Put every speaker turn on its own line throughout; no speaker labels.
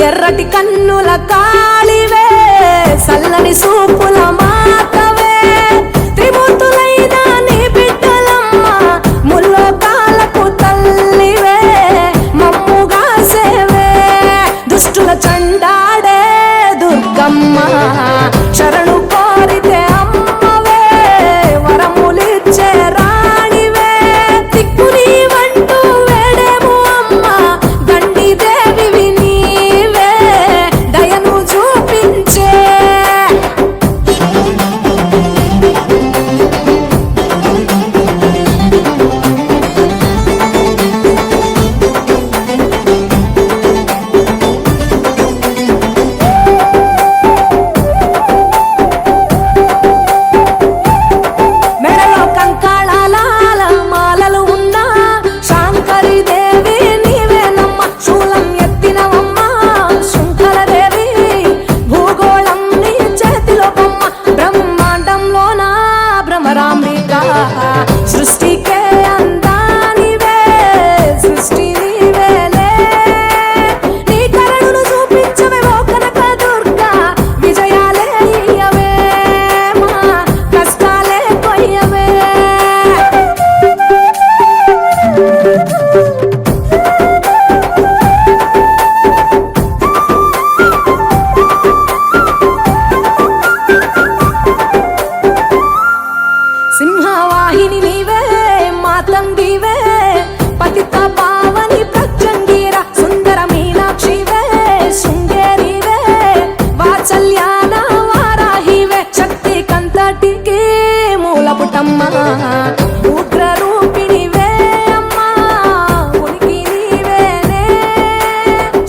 ఎర్రటి కన్నుల కాళివే సల్లని సూపుల మాతవే త్రిమూర్తులైన నీ బిడ్డలమ్మ ముల్లోకాలకు తల్లివే మమ్ముగా సేవే దుష్టుల చండాడే దుర్గమ్మ శరణు కోరితే అమ్మవే వరములిచ్చే రాణివే దిక్కు నీవంటూ వేడేము అమ్మ గండి దేవివి నీవే దయను చూపించే మెడలో కంకాళాల మాలలు ఉన్నా శాంకరి దేవి నీవేనమ్మ శూలం ఎత్తినవమ్మ శృంఖలదేవి భూగోళం నీ చేతిలో బొమ్మ బ్రహ్మాండంలోన భ్రమరాంబిక సృష్టికే అందానివే సృష్టి నీవేలే నీ కరుణను చూపించవే ఓ కనక దుర్గా విజయాలే ఇయ్యవే మా కష్టాలే కొయ్యవే సింహవాహిని నీవే మాతంగివే పతిత పావని ప్రత్యంగిర సుందర మీనాక్షివే శృంగేరివే వాత్సల్యాన వారాహివే శక్తి కంతటికి మూలపుటమ్మ ఉగ్ర రూపిణివే అమ్మా ఉనికి నీవేనే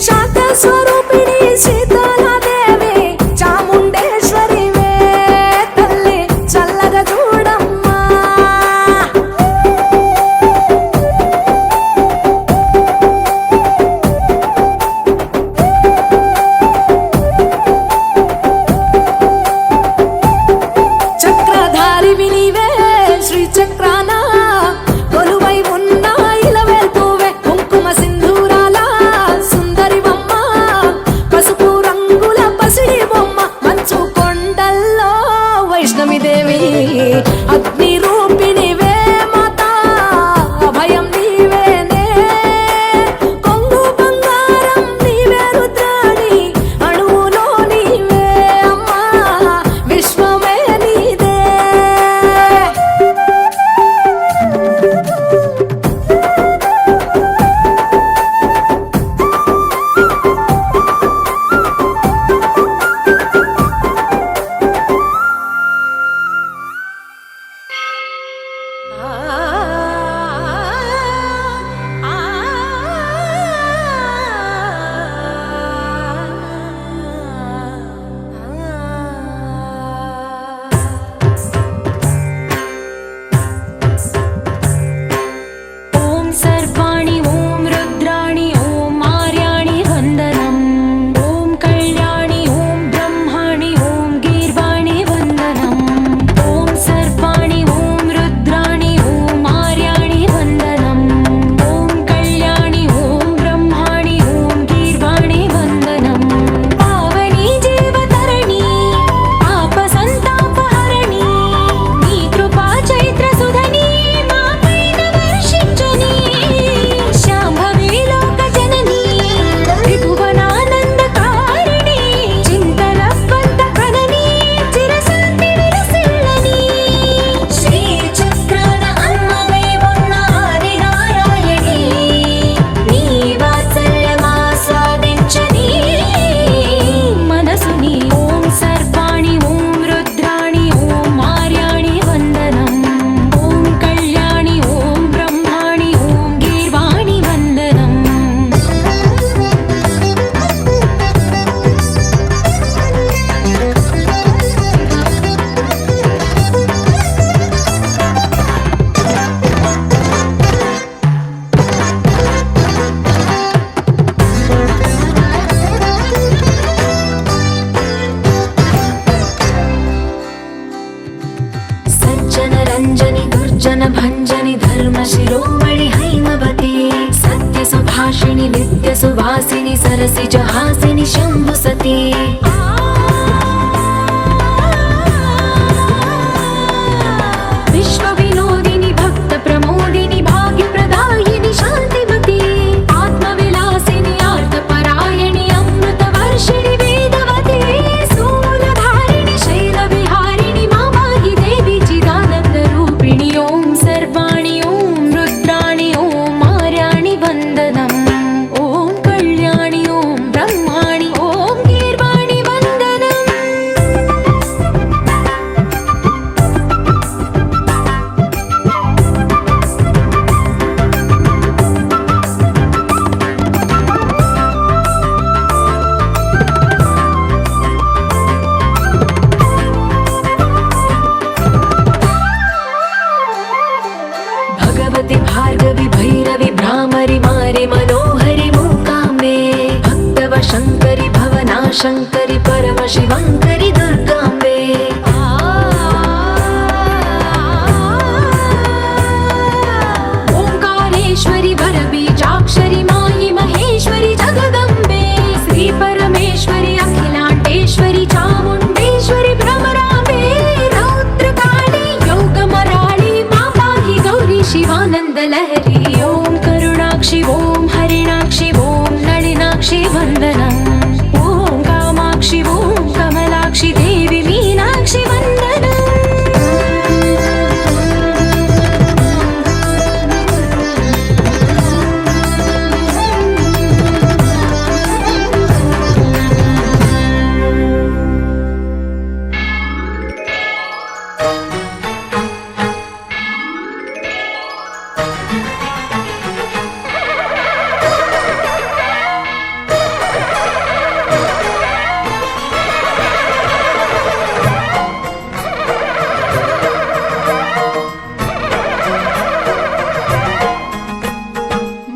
శాంత స్వరూపిణి సీతాలాదేవి చాముండేశ్వరివే తల్లి చల్లగా చూడమ్మా చక్రధారివి నీవే శ్రీ చక్రాన కొలువై ఉన్న ఇలవేల్పువే కుంకుమ సింధూరాల సుందరి బొమ్మ పసుపు రంగుల పసిడి బొమ్మ మంచు కొండల్లో వైష్ణవి దేవి అగ్ని రూపిణివే మాత అభయం నీవేనే కొంగు బంగారం నీవే రుద్రాణి అణువులో నీవే అమ్మా విశ్వమే నీదే
ఓం సర్వాణి ఓం రుద్రాణి ఓం ఆర్యాణి వందనం ఓం కళ్యాణి ఓం బ్రహ్మాణి ఓం గీర్వాణి వందనం ఓం సర్వాణి ఓం రుద్రాణి ఓం ఆర్యాణి వందనం ఓం కళ్యాణి ఓం బ్రహ్మాణి ఓం గీర్వాణి వందనం పావని జీవతరణి పాప సంతాపహరణి నీ కృపా చైత్ర సుధని మా పైన వర్షించుని శాంభవి లోక జనని త్రిభువనానందకారిణి చింతల బద్ధ కనని చిరశాంతి విరసిల్లని శ్రీ చక్రాన అమ్మవై ఉన్న ఆదినారాయణి నీ వాత్సల్యమాస్వాదించని మనసుని ఓం సర్వాణి ఓం రుద్రాణి ఓం ఆర్యాణి వందనం ఓం కళ్యాణి ఓం బ్రహ్మాణి ఓం గీర్వాణి వందనం సజ్జన రంజని దుర్జన భంజని ధర్మ శిరోమణి హైమవతి సత్య సభా भाषिणि नित्य सुवासिनि सरसिज हासिनि शम्भु सती विश्व विनोदिनि भक्त प्रमोदिनि भाग्य प्रदायिनि शान्तिमती आत्मविलासिनि आर्तपरायणि अमृत वर्षिणि वेदवती स्थूलधारिणि शैलविहारिणि मा पाहि देवी चिदानन्द रूपिणि ॐ सर्वाणि ॐ रुद्राणि ॐ मार्याणि वन्दनम् ॐ कल्याणि ॐ ब्रह्माणि ॐ गीर्वाणि वन्दनम् भगवति भार्गवि भैरवि भ्रामरि मारि मनोहरि मूकाम्बे भक्तव शङ्करि भवना शङ्करि परम शिवङ्करि दुर्गाम्बे ओङ्कारेश्वरि वरबीजाक्षरि मायि महेश्वरि जगदम्बे श्री परमेश्वरि अखिलाण्डेश्वरि चामुण्डेश्वरि भ्रमराम्बे रौद्रकाली योगमराळि मा पाहि गौरी शिवानन्द लहरी ॐ करुणाक्षि ॐ हरिणाक्षि ॐ नलिनाक्षि वन्दनम् ॐ कामाक्षि ॐ कमलाक्षि देवी मीनाक्षि वन्दनम्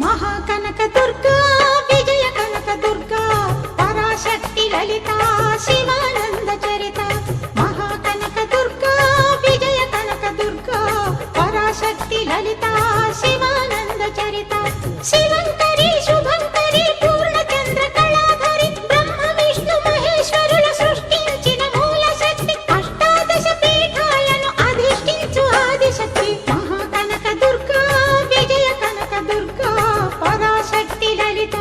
महाकनक दुर्गा विजय कनक दुर्गा पराशक्ति ललिता शिवानंद चरिता महाकनक दुर्गा विजय कनक दुर्गा पराशक्ति ललिता शिवानंद चरिता शिवंकरी शुभंकरी पूर्णचंद्र कళాధరి బ్రహ్మ విష్ణు మహేశ్వరుల సృష్టించిన మూల శక్తి అష్టాదశ పీఠాలను అధిష్ఠించు ఆదిశక్తి మహాకనక దుర్గా విజయ కనక దుర్గా పరాశక్తి లలిత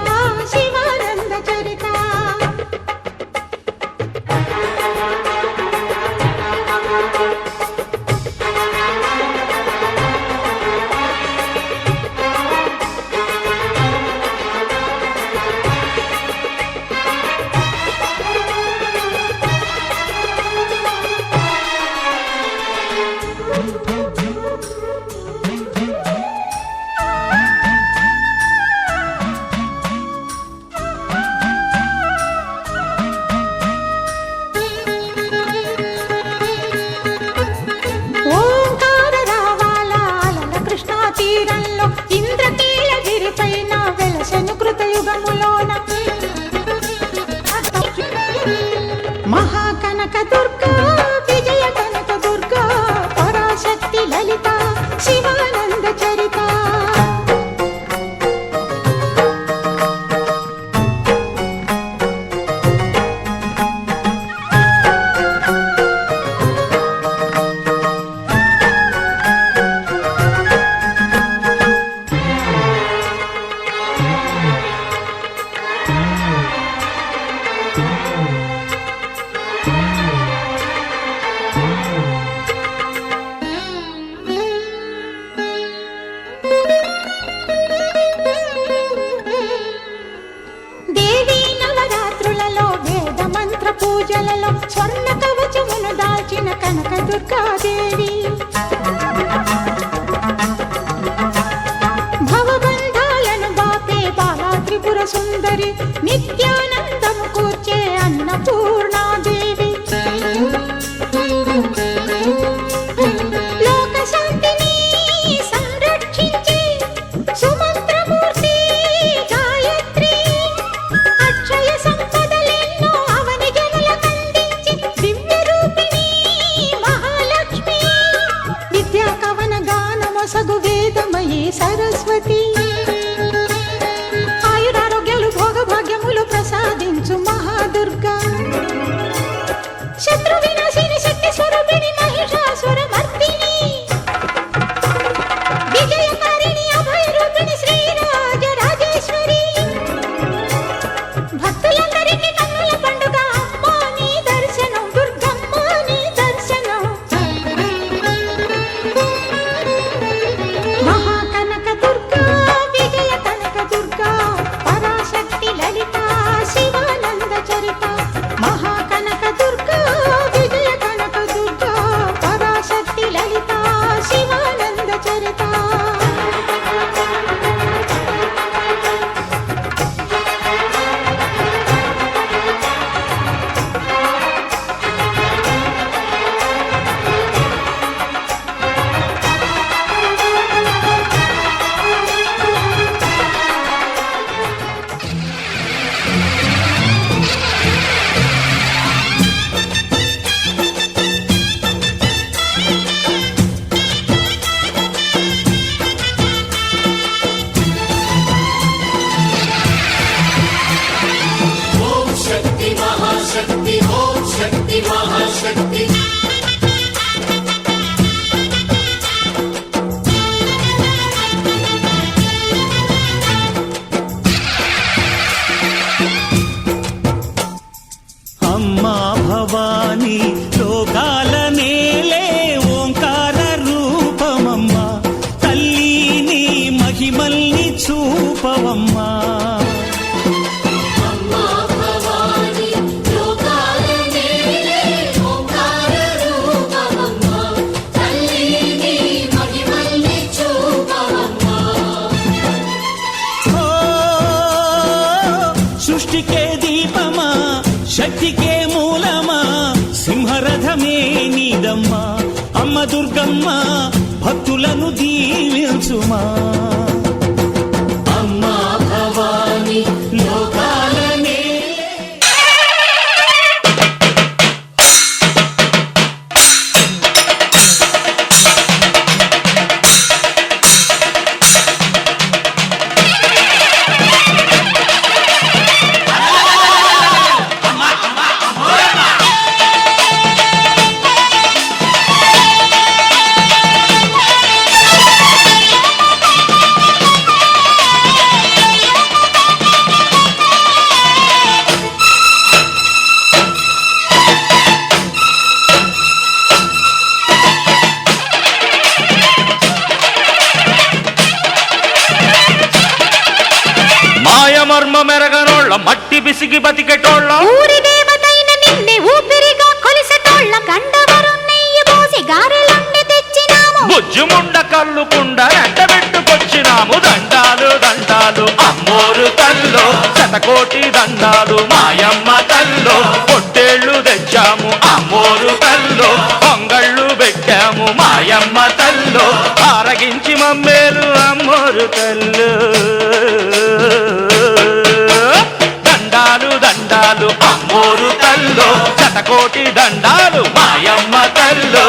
శివానంద చరిత ఓంకార రావాల కృష్ణా తీరంలో ఇంద్రకీలగిరి పైన వెలసెను కృతయుగములోన మహాకనక దుర్గా విజయ కనక దుర్గా పరాశక్తి లలిత శివానంద చరిత దేవీ నవరాత్రులలో వేద మంత్ర పూజలలో స్వర్ణ కవచమును దాల్చిన కనక దుర్గాదేవి భవబంధాలను బాపే బాలా త్రిపుర సుందరి నిత్యానందము కూర్చే అన్నపూర్ణాదేవి లోక శాంతిని సంరక్షించే సుమంత్రమూర్తి గాయత్రి అక్షయ సంపదలెన్నో అవని జనులకందించి దివ్య రూపిణి మహాలక్ష్మి విద్యా కవన గానమొసగు వేదమయీ సరస్వతి శత్రు వినాశిని శక్తి స్వరూపిణి మహిషాసుర మర్దిని విజయకారిణి అభయ రూపిణి శ్రీరాజ రాజేశ్వరి భక్తులందరికీ కన్నుల పండుగ అమ్మ నీ దర్శనం దుర్గమ్మ నీ దర్శనం మహాకనక దుర్గా విజయ కనక దుర్గా పరాశక్తి లలిత శివానంద చరిత మహాకనక దుర్గా విజయ కనక దుర్గా పరాశక్తి లలిత శివానంద చరిత
అమ్మా భవానీ లోకాల నేలే ఓంకార రూపమమ్మా తల్లి నీ మహిమల్ని చూపవమ్మా ఓ, సృష్టికే దీపమా శక్తికే మూలమా సింహరథమే నీదమ్మా అమ్మ దుర్గమ్మ భక్తులను దీవించుమా అమ్మా భవాని లోకాలనే
మాయమర్మ మెరగనోళ్ళ మట్టి బిసిగి బతికెటోళ్ళ
ఊరి దేవతైన నిన్నే ఊపిరిగా కొలిసెటోళ్ళ గండవరం నెయ్యి పోసి గారెలండి తెచ్చినాము
బుజ్జుముండ కల్లుకుండ ఎండబెట్టుకొచ్చినాము దండాలు దండాలు అమ్మోరు తల్లో శతకోటి దండాలు మాయమ్మ తల్లో పొట్టేళ్ళు తెచ్చాము అమ్మోరు తల్లో పొంగళ్ళు పెట్టాము మాయమ్మ తల్లో ఆరగించి మమ్మేలు అమ్మోరు తల్లు దండాలు దండాలు అమ్మోరు తల్లో శతకోటి దండాలు మాయమ్మ తల్లో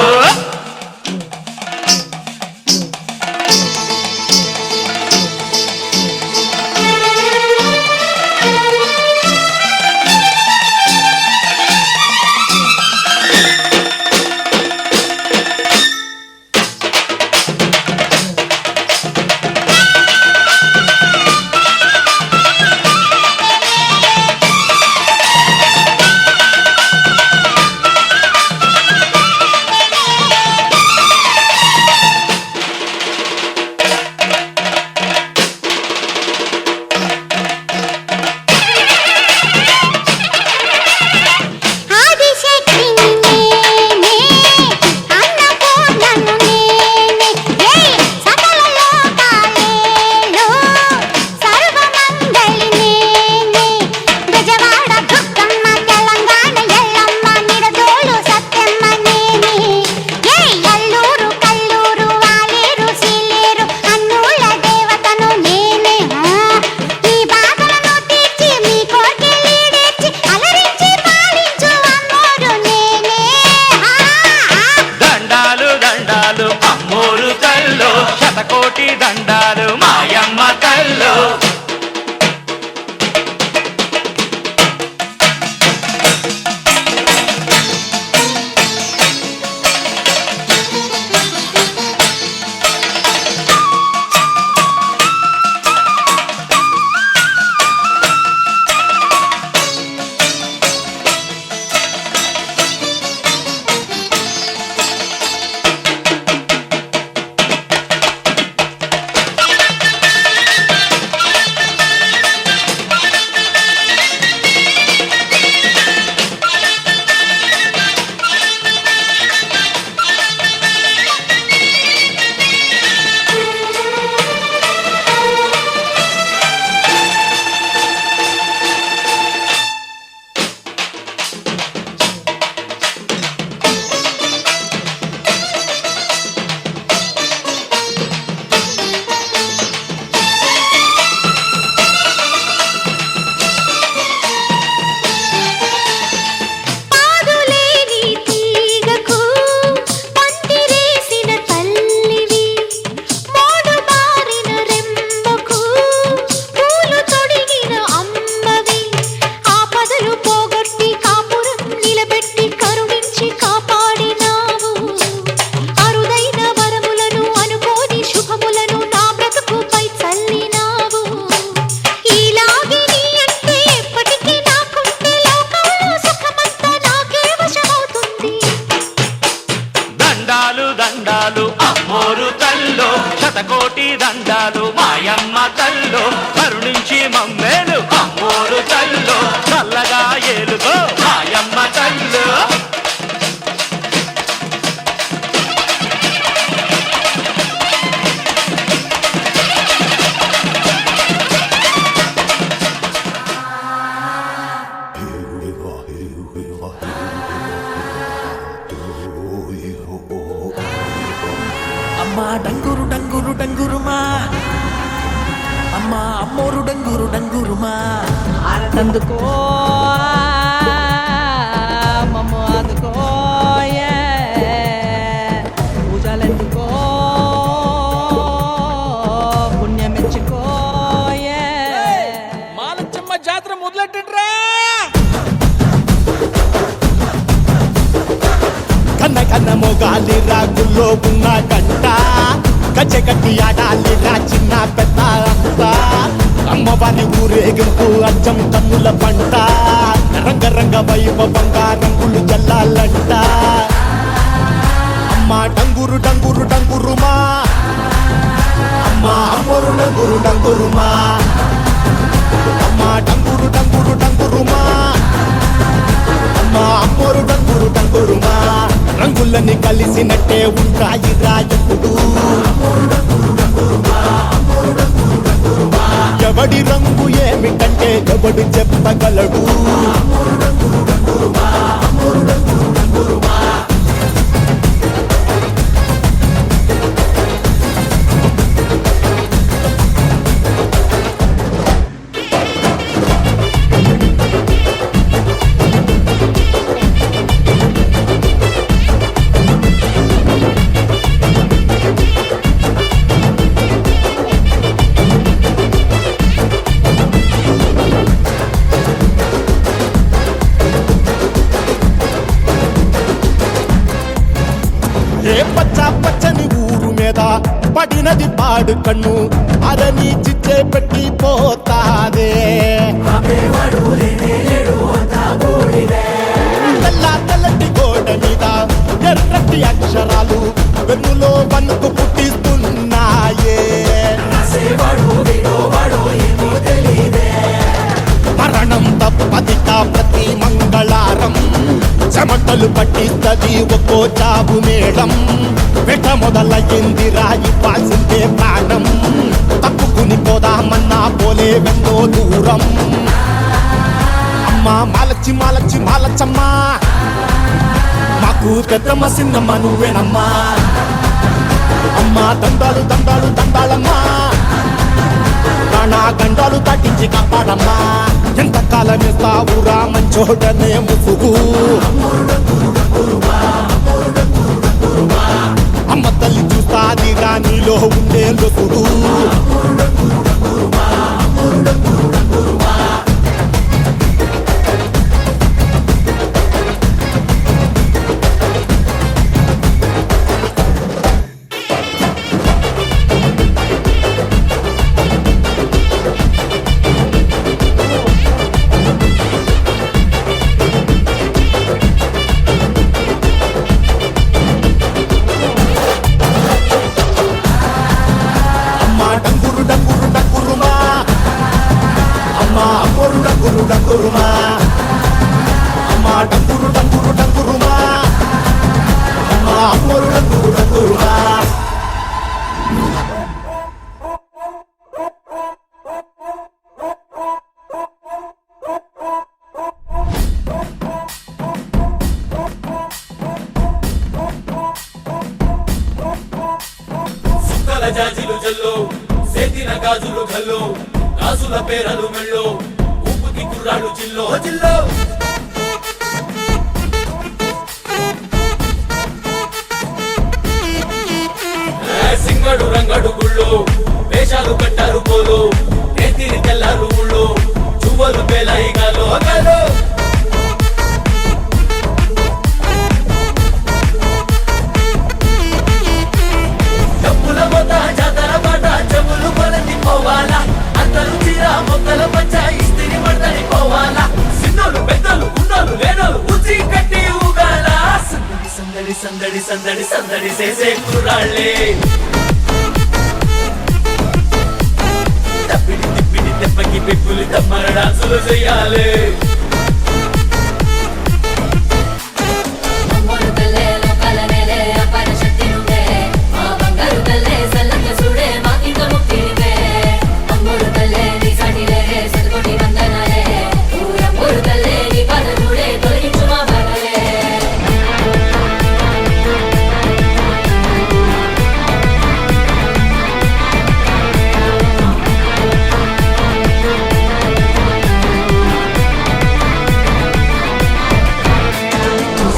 దండాలు అమ్మోరు తల్లో శతకోటి దండాలు మాయమ్మ తల్లో కరుణించి మమ్మేలు అమ్మోరు తల్లో చల్లగా ఏలుగో మాయమ్మ తల్లో
అమ్మా డంగురు డంగురు డంగురుమా అమ్మా అమ్మోరు డంగురు డంగురుమా ఆనందుకో మమ్మ అందుకో పూజలెందుకో పుణ్యమెచ్చుకో మాలచ్చమ్మ జాతర మొదలెట్టండ్రా
కన్న కన్న మొగాలి రాగుల్లో ఉన్న గంట గజ్జెగట్టి ఆడాలిరా చిన్న పెద్ద అంతా అమ్మవారి ఊరేగింపు అచ్చం కన్నుల పంట రంగరంగ వైభవంగా రంగులు జల్లాలంట అమ్మా డంగురు డంగురు డంగురుమా అమ్మా అమ్మోరు డంగురు డంగురుమా అమ్మా డంగురు డంగురు డంగురుమా అమ్మా అమ్మోరు డంగురు డంగురుమా రంగులని కలిసినట్టే ఉంటాయి రాయకుడు ఎవడి రంగు ఏమిటంటే ఎవడు చెప్పగలడు ఏ పచ్చ పచ్చని ఊరు మీద పడినది పాడు కన్ను అదని చిచ్చే పెట్టి పోతాదే తెల్ల తెల్లటి గోడ మీద ఎర్రటి అక్షరాలు వెన్నులో వన్నుకు పుట్టిస్తున్నాయే మరణం తప్పదిక ప్రతి మంగళారం చెమటలు పట్టిస్తది ఒక్కో చావు మేళం వెట మొదలయ్యింది రాయి పాల్సిందే ప్రాణం తప్పుకుని పోదామన్నా పోలే వెన్నో దూరం అమ్మా మాలచ్చి మాలచ్చి మాలచ్చమ్మా మాకు పెద్దమ్మ సిన్నమ్మ నువ్వేనమ్మా అమ్మా దండాలు దండాలు దండాలమ్మా ప్రాణా గండాలు దాటించి కాపాడమ్మా ఎంతకాలం ఇస్తావురా మంచోడనే ముసుగు అమ్మ తల్లి చూస్తాది రాణిలో ఉండే లొసుడు
జాజిలు జల్లో సేతిన గాజులు గల్లో గాజుల పేరలు మెళ్ళో ఊపుకి కుర్రాడు జిల్లో జిల్లో సింగడు రంగడు గుళ్ళో వేషాలు కట్టారు పోలో నేతిని తెల్లారు ఊళ్ళో చువ్వలు పేలాయి గాలో గాలో జాతర పాట చెవులు కొలతి పోవాలా అందరూ చీర మొక్కల పంచ ఇస్తిరి పడతని పోవాలా సిన్నోలు పెద్ద సందడి సందడి సందడి సందడి చేసే కుర్రాళ్ళే తప్పిడి తిప్పిడి తెప్పకి పెక్కులు తమ్మర డాన్సులు చెయ్యాలి
అమ్మోరు తల్లే లోకాల నేలే అపార శక్తి నువ్వే మా బంగారు తల్లే సల్లంగా చూడే మాకింక ముక్తి నువ్వే అమ్మోరు తల్లే నీ సాటి లేరే సతకోటి వందనాలే ఊరమ్మోరు తల్లే నీ పాద చూడే తొలగించు మా బాధలే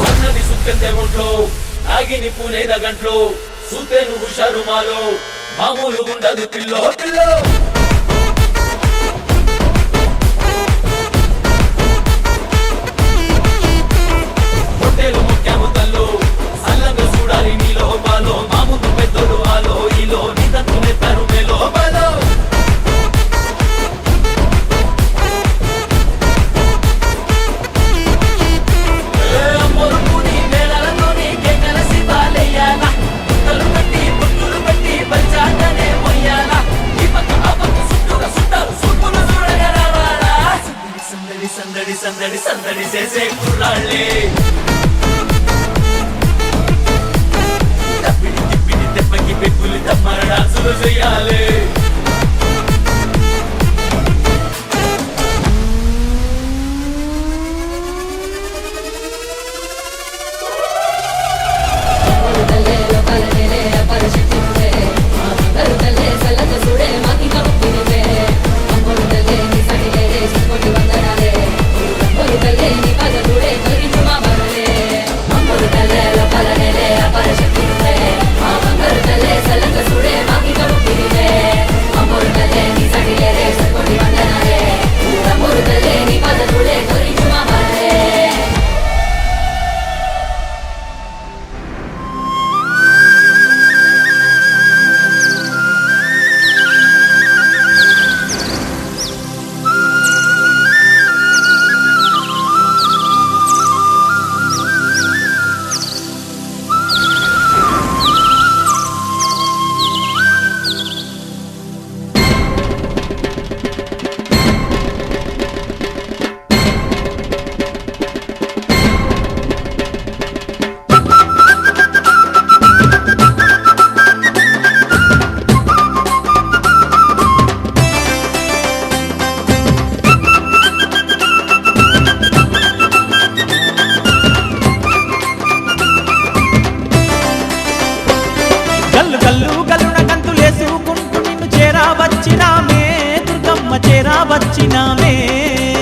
సన్నది సుక్కంతే ఒంట్లో నాగిని పూనేద గంట్లో సూతే నువ్వు షరుమాలో మామూలు ఉండదు పిల్లో పిల్లో హోటేలు ముఖ్యము తల్లు సల్లంగా చూడాలి నీలో బాలో మా ముందు పెద్దోడు ఆలో ఈలో నిదంతునే తరుమేలో బాలో సందడి సందడి సందడి చేసే కుర్రాళ్ళే తప్పిడి తిప్పిడి తెప్పకి పెక్కులు తమ్మర డాన్సులు చెయ్యాలి
అమ్మోరు తల్లే లోకాల నేలే అపార శక్తి నువ్వే మా బంగారు తల్లే సల్లంగా చూడే మాకింక ముక్తి నువ్వే అమ్మోరు తల్లే నీ సాటి లేరే సతకోటి వందనాలే అమ్మోరు తల్లే నీ పాద చూడే తొలగించు మా బాధలే అమ్మోరు తల్లే లోకాల నేలే అపార శక్తి నువ్వే మా బంగారు తల్లే సల్లంగా చూడే మాకింక ముక్తి నువ్వే అమ్మోరు తల్లే నీ సాటి లేరే సతకోటి వందనాలే అమ్మోరు తల్లే నీ పాద చూడే తొలగించు మా బాధలే
గల్లు గల్లు గల్లున గంతులేసుకుంటూ నిన్ను చేరా వచ్చినామే దుర్గమ్మ చేరా వచ్చినామే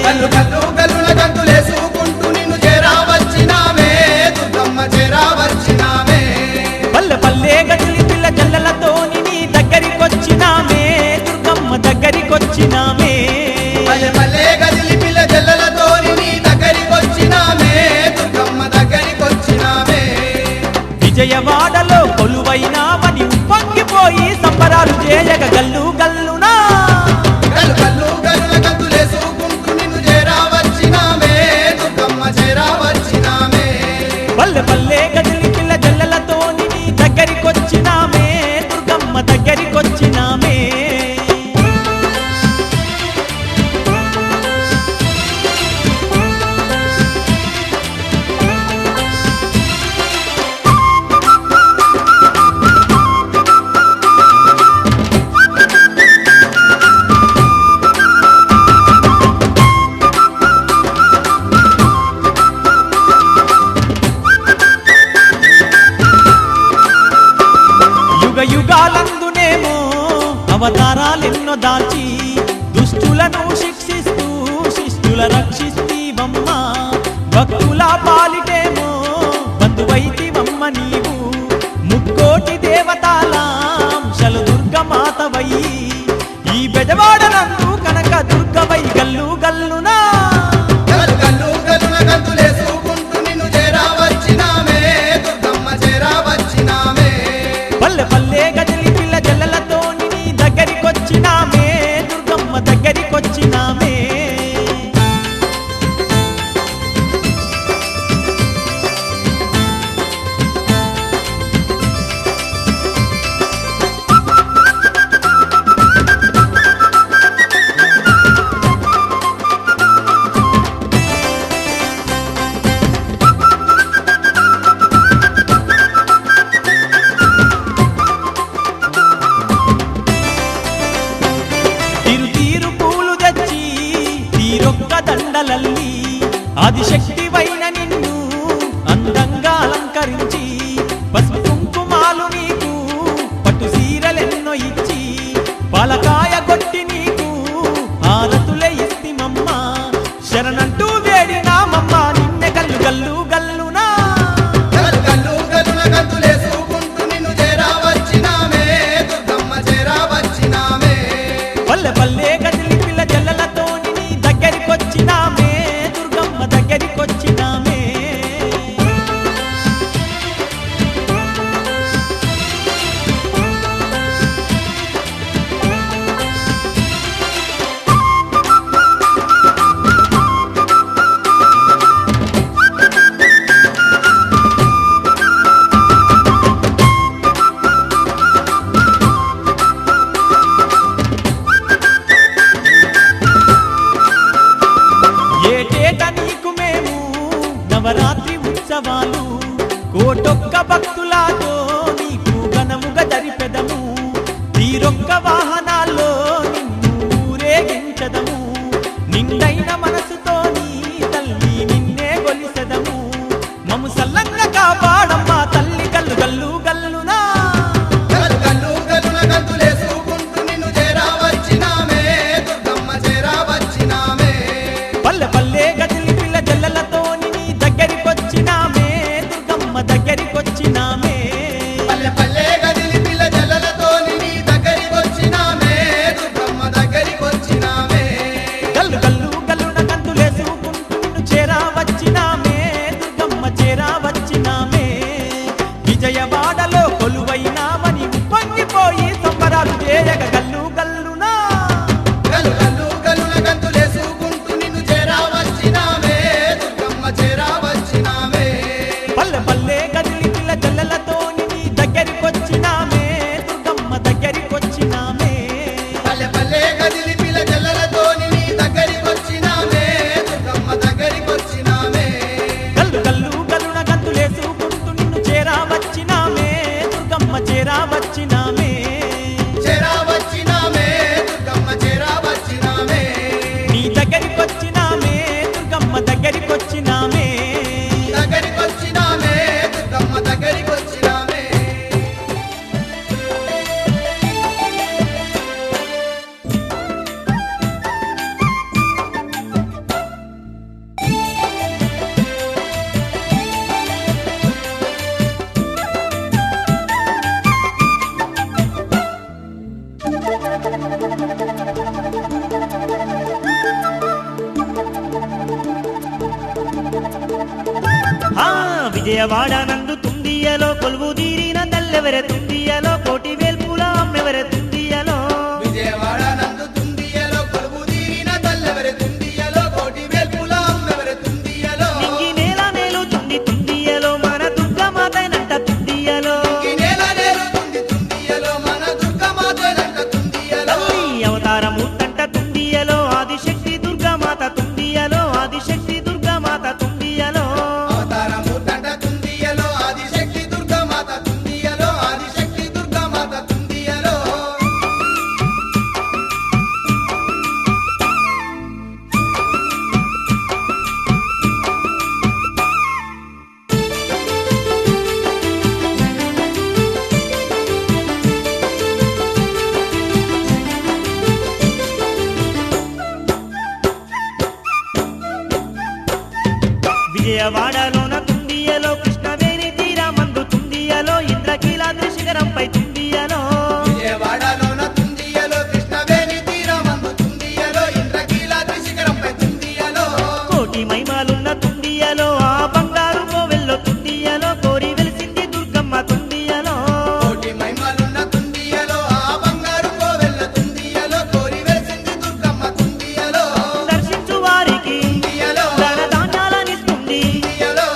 గల్లు గల్లు గల్లున గంతులేసుకుంటూ నిన్ను చేరా వచ్చినామే దుర్గమ్మ చేరా వచ్చినామే
పల్లె పల్లె గదిలి పిల్ల జల్లలతో నీ దగ్గరికొచ్చినామే దుర్గమ్మ దగ్గరికొచ్చినామే
మల్లె మల్లె గదిలి పిల్ల జల్లలతో నీ దగ్గరికొచ్చినామే దుర్గమ్మ దగ్గరికొచ్చినామే
విజయవాడలో కొలువైనామని పొంగిపోయి సంబరాలు చేయగ గల్లు గల్లునా
గల్లు గల్లు గల్లున గంతులేసుకుంటూ నిన్ను చేరా వచ్చినామే దుర్గమ్మ చేరా వచ్చినామే
పల్లె పల్లె గదిలి పిల్ల జల్లలతో నీ దగ్గరికొచ్చినామే దుర్గమ్మ దగ్గరికొచ్చినామే యుగ యుగాలందునేమో అవతారాలెన్నో దాల్చి దుష్టులను శిక్షిస్తూ శిష్టుల రక్షిస్తీవమ్మ భక్తుల పాలిటేమో బంధువైతివమ్మ నీవు ముక్కోటి దేవతాలాంశలు దుర్గమాతవై ఈ బెజవాడనందు కనక దుర్గవై గల్లు గల్లునా
గల్లు గల్లు గల్లున గంతులేసుకుంటూ నిన్ను చేరా వచ్చినామే దుర్గమ్మ చేరా వచ్చినామే
పల్లె పల్లె గదిలి పిల్ల జల్లలతో నీ దగ్గరికొచ్చినామే దుర్గమ్మ దగ్గరికొచ్చినామే తలకాయ కొట్టి నీకు హారతులే ఇస్తిమమ్మ శరణంటూ వేడినామమ్మ నిన్నె గల్లు గల్లు గల్లునా
గల్లు గల్లు గల్లున గంతులేసుకుంటూ నిన్ను చేరా వచ్చినామే దుర్గమ్మ చేరా వచ్చినామే
పల్లె పల్లె గదిలి పిల్ల జల్లలతో నీ దగ్గరికొచ్చినామే దుర్గమ్మ దగ్గరికొచ్చినామే ఏటేట నీకు మేము నవరాత్రి ఉత్సవాలు కోటొక్క భక్తులతో నీకు ఘనముగా జరిపెదము తీరొక్క వాహనాల్లో నిన్ను ఊరేగించదము నిండైన మనసుతో నీ తల్లి నిన్నే గొలిసెదము మము సల్లంగా కాపాడమ్మా తల్లి గల్లు గల్లు గల్లునా
గల్లు గల్లు గల్లున గంతులేసుకుంటూ నిన్ను చేరా వచ్చినామే దుర్గమ్మ చేరా వచ్చినామే
పల్లె పల్లె గదిలి పిల్ల జల్లలతో నీ దగ్గరికొచ్చినామే దుర్గమ్మ దగ్గరికొచ్చినామే
పల్లె పల్లె గదిలి పిల్ల జల్లలతో నీ దగ్గరికొచ్చినామే దుర్గమ్మ దగ్గరికొచ్చినామే
గల్లు గల్లు గల్లున గంతులేసుకుంటూ నిన్ను చేరా వచ్చినామే దుర్గమ్మ చేరా వచ్చినామే విజయవాడలో కొలువైనామని పొంగిపోయి సంబరాలు చేయగ గల్లు గల్లునా
గల్లు గల్లు గల్లున గంతులేసుకుంటూ నిన్ను చేరా వచ్చినామే దుర్గమ్మ చేరా వచ్చినామే
పల్లె పల్లె గదిలి పిల్ల జల్లలతో నీ దగ్గరికొచ్చినామే దుర్గమ్మ దగ్గరికొచ్చినామే
పల్లె పల్లె గదిలి పిల్ల జల్లలతో నీ దగ్గరికొచ్చినామే దుర్గమ్మ దగ్గరికొచ్చినామే
గల్లు గల్లు గల్లున గంతులేసుకుంటూ నిన్ను చేరా వచ్చినామే దుర్గమ్మ చేరా వచ్చినామే
చేరా వచ్చినామే దుర్గమ్మ చేరా వచ్చినామే
నీ దగ్గరికొచ్చినామే దుర్గమ్మ దగ్గరికొచ్చినామే
దగ్గరికొచ్చినామే దుర్గమ్మ దగ్గరికొచ్చినామే
ఆ విజయవాడ నందు తుందియలో కొలువు తీరిన తల్లెవరె తుందియలో కోటి వేల్పుల అమ్మెవరె తుందియలో
విజయవాడ నందు తుందియలో కొలువు తీరిన తల్లెవరె తుందియలో కోటి వేల్పుల అమ్మెవరె తుందియలో
నింగి నేల నేలుతుంది తుందియలో మన దుర్గమాతైనంట తుందియలో
ఈ నేల నేలుతుంది తుందియలో మన దుర్గమాతనంట తుందియలో
తల్లి అవతారమూర్తంట తుందియలో ఆదిశక్తి దుర్గమాత తుందియలో ఆదిశక్తి దుర్గమాత తుందియలో
అవతారమూర్తంట తుందియలో ఆదిశక్తి దుర్గమాత తుందియలో ఆదిశక్తి దుర్గమాత తుందియలో
విజయవాడలోన తుందియలో కృష్ణవేణి తీరమందు తుందియలో ఇంద్రకీలాద్రి శిఖరంపై తుందియలో
విజయవాడలోన తుందియలో కృష్ణవేణి తీరమందు తుందియలో ఇంద్రకీలాద్రి శిఖరంపై తుందియలో
కోటి మహిమాలున్న తుందియలో ఆ బంగారు కోవెల్లో తుందియలో కోరి వెలిసింది దుర్గమ్మ తుందియలో
కోటి మహిమలున్న తుందియలో ఆ బంగారు కోవెల్ల తుందియలో కోరి వెలిసింది దుర్గమ్మ తుందియలో
దర్శించు వారికి
తుందియలో
ధన ధాన్యాలనిస్తుంది
తుందియలో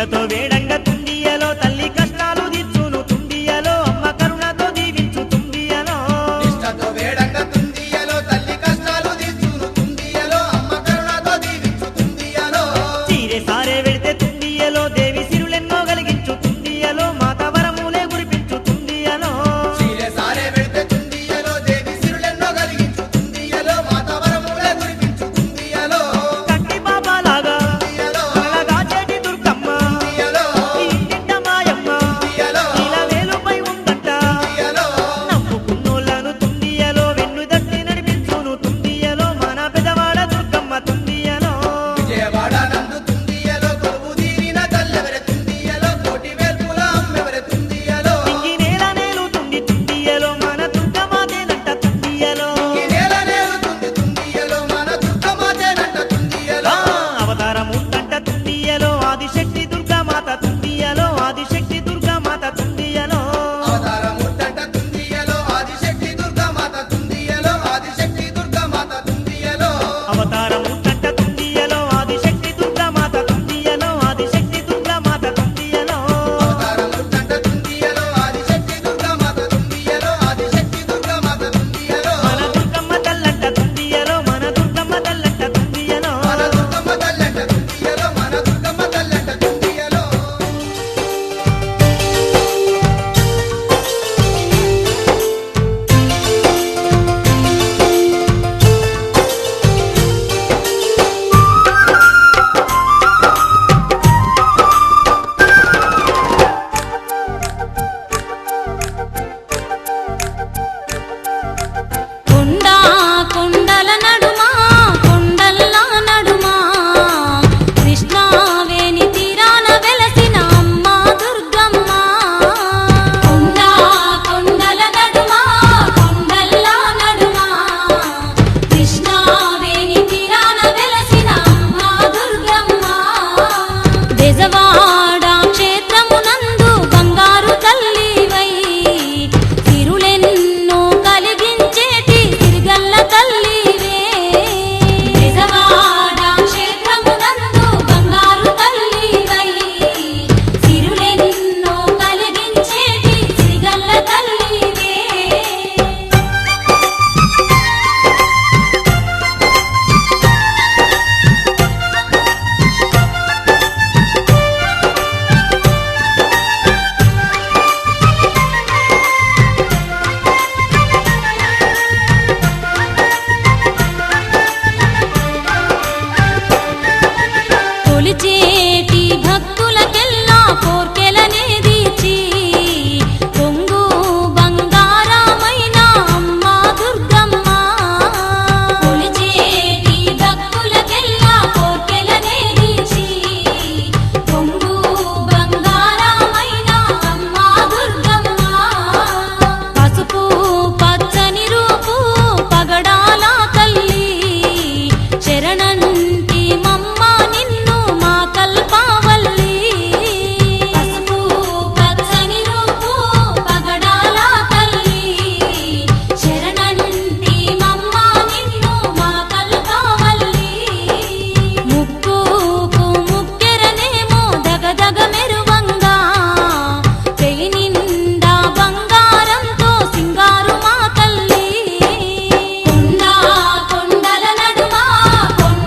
నిష్టతో వేడంగా తుండియలో తల్లి కష్టాలు తీర్చును తుండియలో అమ్మ కరుణతో దీవించు తుండియలో
నిష్టతో వేడంగా తుందియలో తల్లి కష్టాలు తీర్చును తుందియలో అమ్మ కరుణతో దీవించు తుందియలో
చీరే సారే వెడితే తుండియలో దేవి సిరులెన్నో కలిగించు తుండియలో మాత వరములే కురిపించు తుండియలో
చీరె సారే వెడితే తుందియలో దేవి సిరులెన్నో కలిగించు తుందియలో మాతవరములే కురిపించు తుందియలో
కట్టి బాబాలాగా
తుందియలో
కలగా చేటి దుర్గమ్మ
తుందియలో
ఈ ఇంటింట మాయమ్మ
తుందియలో
ఇలా వేలుపై ఉందంట
తుందియలో
నమ్ముకున్నోళ్ళను తుండియలో వెన్ను దట్టి నడిపించును తుండియలో మన పెదవాడ దుర్గమ్మ తుండియలో
విజయవాడ నందు తుందియలో కొలువు తీరిన తల్లెవరె తుందియలో కోటి వేల్పుల అమ్మెవరె తుందియలో
ఇంగి నేల నేలుతుంది తుండియలో మన దుర్గమాతేనంట తుండియలో
ఈ నేల నేలుతుంది తుందియలో మన దుర్గమాతేనంట తుందియలో
అవతారము కంట తుండియలో ఆదిశక్తి దుర్గామాత తుండియలో ఆదిశక్తి దుర్గామాత తుండియలో
అవతారముట్టంట తుందియలో ఆదిశక్తి దుర్గామాత తుందియలో ఆదిశక్తి దుర్గామాత తుందియలో
అవతారము కంట తుండియలో ఆదిశక్తి దుర్గామాత తుండియలో ఆదిశక్తి దుర్గామాత తుండియలో
అవతారముట్టంట తుందియలో ఆదిశక్తి దుర్గామాత తుందియలో ఆదిశక్తి దుర్గామాత తుందియలో
మన దుర్గమ్మ తల్లంట తుండియలో మన దుర్గమ్మ తల్లంట తుండియలో
మన దుర్గమ్మ తల్లంట తుందియలో మన దుర్గమ్మ తల్లంట తుందియలో
కొండా కొండల నడుమా కొండల్లా నడుమా కృష్ణావేణి తీరాన వెలసిన అమ్మ దుర్గమ్మ కొండా కొండల నడుమా కొండల్లా నడుమా కృష్ణావేణి తీరాన వెలసిన అమ్మ దుర్గమ్మ బెజవాడ క్షేత్రమునందు బంగారు తల్లివై తిరులెన్నో కలిగించేటి తిరుగల్ల తల్లివే బెజవాడ క్షేత్రమునందు బంగారు తల్లివై తిరులెన్నో కలిగించేటి తిరుగల్ల తల్లివే కొలిచేటి భక్తులకెల్లా కోర్కెలనే దీచి కొంగు బంగారమైన అమ్మ దుర్గమ్మ కొలిచేటి భక్తులకెల్లా కోర్కెలనే దీచి కొంగు బంగారమైన అమ్మ దుర్గమ్మ పసుపు పచ్చని రూపు పగడాల తల్లి శరణంటి మమ్మ నిన్ను మా కల్పావల్లి పసుపు పచ్చని రూపు పగడాల తల్లి శరణంటి మమ్మ నిన్ను మా కల్పావల్లి ముక్కుకు ముక్కెరనేమో దగదగ మెరువంగా చెయ్యి నిండా బంగారంతో సింగారు మా తల్లి కొండా కొండల నడుమా కొండల్లా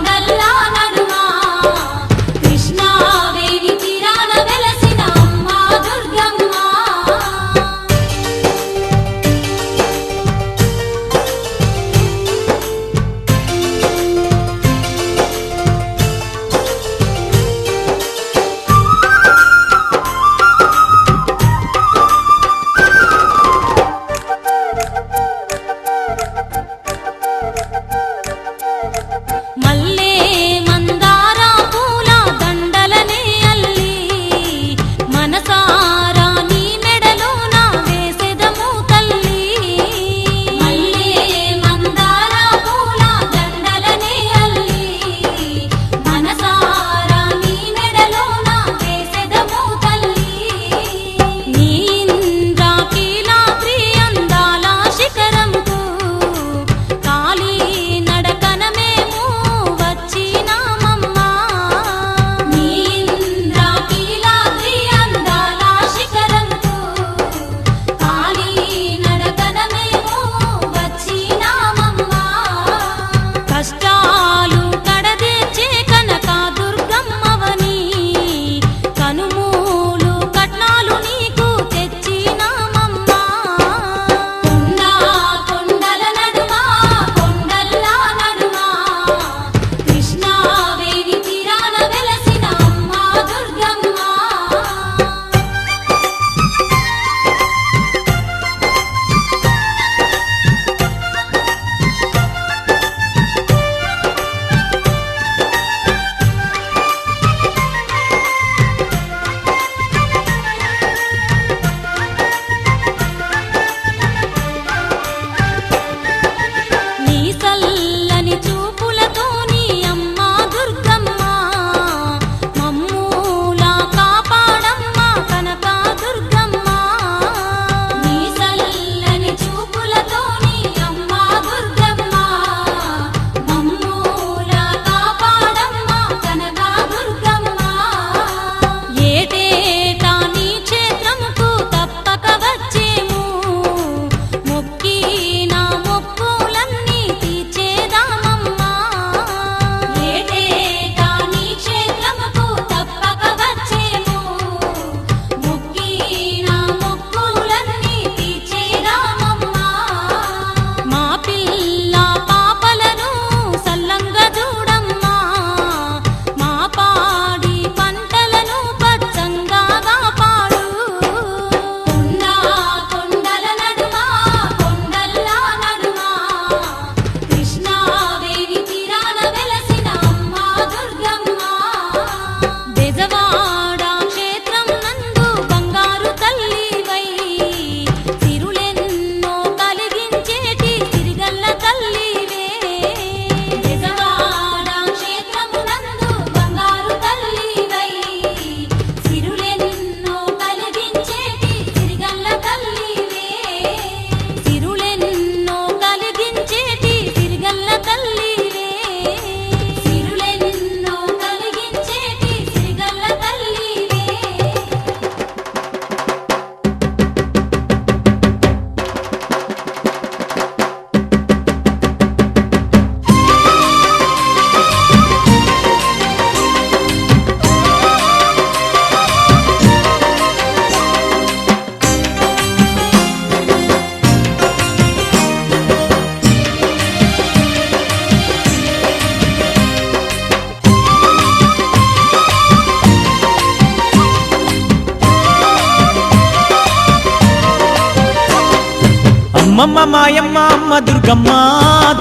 అమ్మమ్మ మాయమ్మ అమ్మ దుర్గమ్మ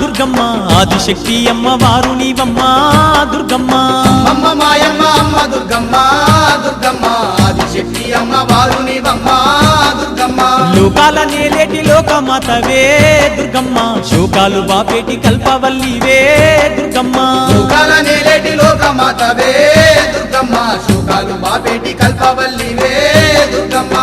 దుర్గమ్మ ఆదిశక్తి అమ్మ వారు నీవమ్మ దుర్గమ్మ
అమ్మ మాయమ్మ అమ్మ దుర్గమ్మ దుర్గమ్మ ఆదిశక్తి అమ్మ వారు నీవమ్మ దుర్గమ్మ
లోకాల నేలేటి లోకమాతవే దుర్గమ్మ శోకాలు బాపేటి కల్పవల్లివే దుర్గమ్మ
లోకాల నేలేటి లోకమాతవే దుర్గమ్మ శోకాలు బాపేటి కల్పవల్లివే దుర్గమ్మ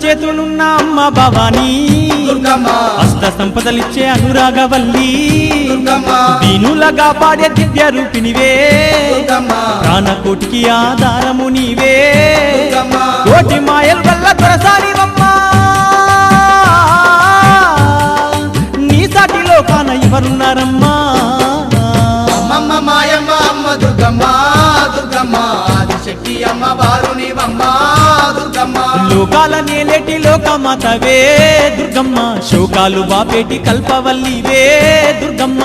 చేతులున్న అమ్మ భవానీ
దుర్గమ్మ
అష్ట సంపదలిచ్చే అనురాగవల్లి
దుర్గమ్మ
దీనులగా పాడే దివ్య రూపినివే
దుర్గమ్మ
ప్రాణకోటికి ఆధారము నీవే
దుర్గమ్మ
కోటి మాయల వల్ల దొరసానివమ్మ నీ సాటిలో కాన ఎవరున్నారమ్మా
అమ్మమ్మ మాయమ్మ అమ్మ దుర్గమ్మ దుర్గమ్మ ఆదిశక్తి అమ్మ వారు నీవమ్మ దుర్గమ్మ
లోకాల నేలేటి లోకమాతవే దుర్గమ్మ శోకాలు బాపేటి కల్పవల్లివే Durgamma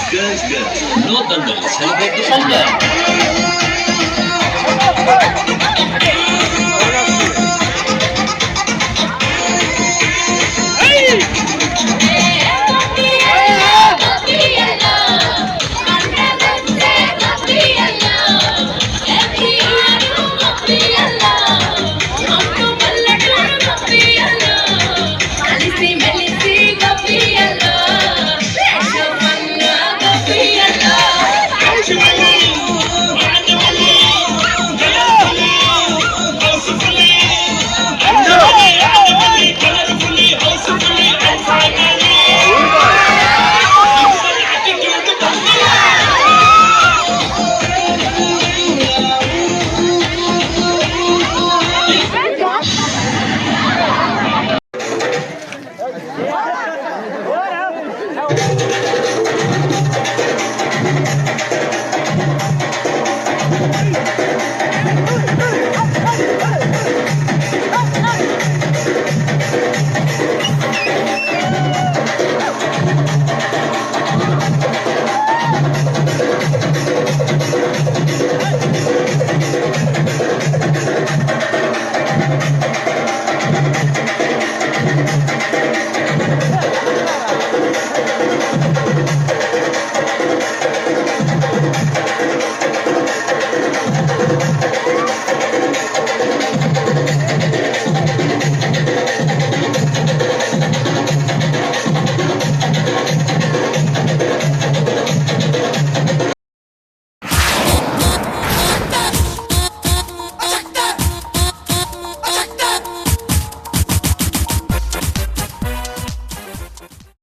Girls, no thunder. Celebrate the thunder.
తుందియలో